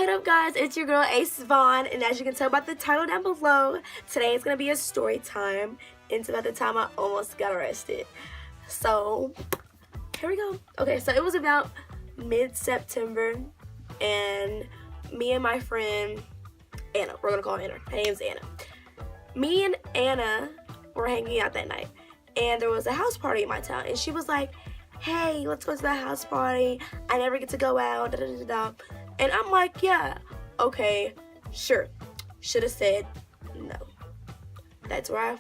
What up guys, it's your girl Ace Vaughn, and as you can tell by the title down below, today is going to be a story time. It's about the time I almost got arrested. So, here we go. Okay, so it was about mid-September, and me and my friend Anna, we're going to call her Anna, her name's Anna. Me and Anna were hanging out that night, and there was a house party in my town, and she was like, hey, let's go to the house party, I never get to go out, da da da da. And I'm like, yeah, okay, sure. Should have said no. That's where I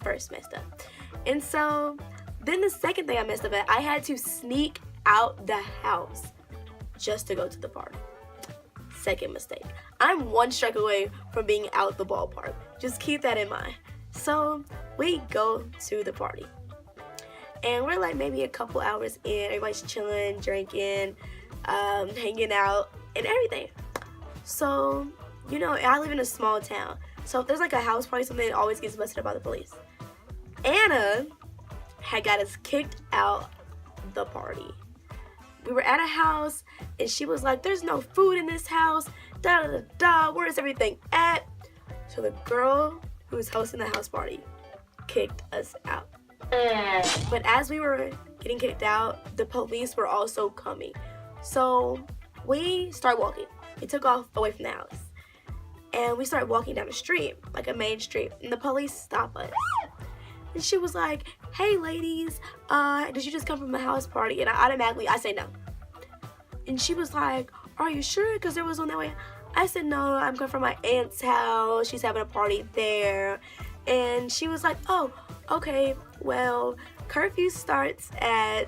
first messed up. And so then the second thing I messed up at, I had to sneak out the house just to go to the party. Second mistake. I'm one strike away from being out the ballpark. Just keep that in mind. So we go to the party. And we're like maybe a couple hours in. Everybody's chilling, drinking, hanging out, and everything. So, you know, I live in a small town. So if there's like a house party, something, it always gets busted up by the police. Anna had got us kicked out the party. We were at a house, and she was like, there's no food in this house, da da da da, where is everything at? So the girl who was hosting the house party kicked us out. But as we were getting kicked out, the police were also coming. So we started walking. We took off away from the house. And we started walking down the street, like a main street. And the police stopped us. And she was like, hey ladies, did you just come from the house party? And I say no. And she was like, are you sure? Because there was one that way. I said, no, I'm coming from my aunt's house. She's having a party there. And she was like, oh, okay, well, curfew starts at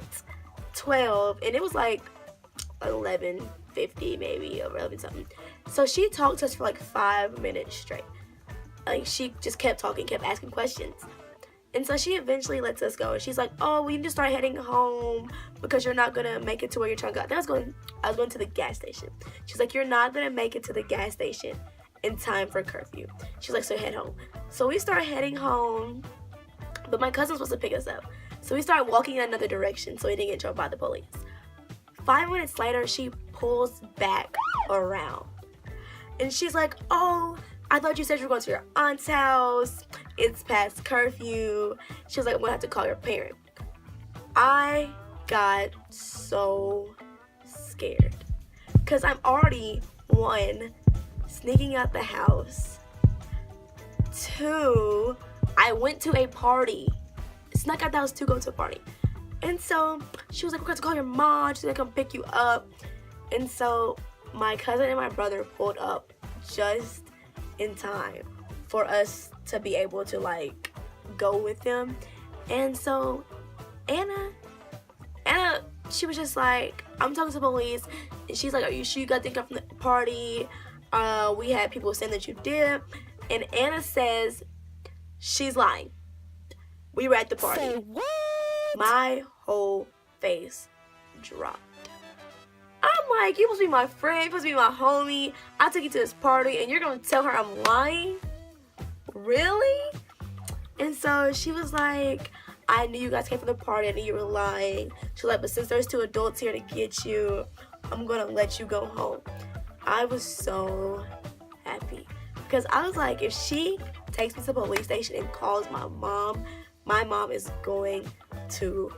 12. And it was like 11:50 maybe, or 11 something. So she talked to us for like 5 minutes straight. Like, she just kept talking, kept asking questions. And so she eventually lets us go. And she's like, oh, we need to start heading home because you're not gonna make it to where you're trying to go. I was going to the gas station. She's like, you're not gonna make it to the gas station in time for curfew. She's like, so head home. So we start heading home, but my cousin was supposed to pick us up. So we started walking in another direction so we didn't get in trouble by the police. 5 minutes later, she pulls back around. And she's like, oh, I thought you said you were going to your aunt's house. It's past curfew. She was like, I'm going to have to call your parent. I got so scared. Because I'm already, 1, sneaking out the house. 2, I went to a party. Snuck out the house to go to a party. And so she was like, we're going to call your mom. She's going to come pick you up. And so my cousin and my brother pulled up just in time for us to be able to like go with them. And so Anna, she was just like, I'm talking to the police. And she's like, are you sure you got to come from the party? We had people saying that you did. And Anna says she's lying. We were at the party. Say what? My whole face dropped. I'm like, you supposed to be my friend, you supposed to be my homie. I took you to this party and you're gonna tell her I'm lying? Really? And so she was like, I knew you guys came from the party, I knew you were lying. She was like, but since there's 2 adults here to get you, I'm gonna let you go home. I was so happy. Because I was like, if she takes me to the police station and calls my mom is going to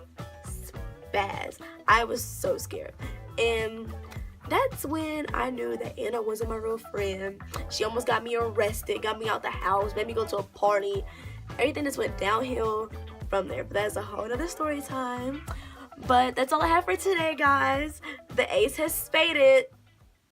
spaz. I was so scared. And that's when I knew that Anna wasn't my real friend. She almost got me arrested, got me out the house, made me go to a party. Everything just went downhill from there. But that's a whole nother story time. But that's all I have for today, guys. The ace has spaded.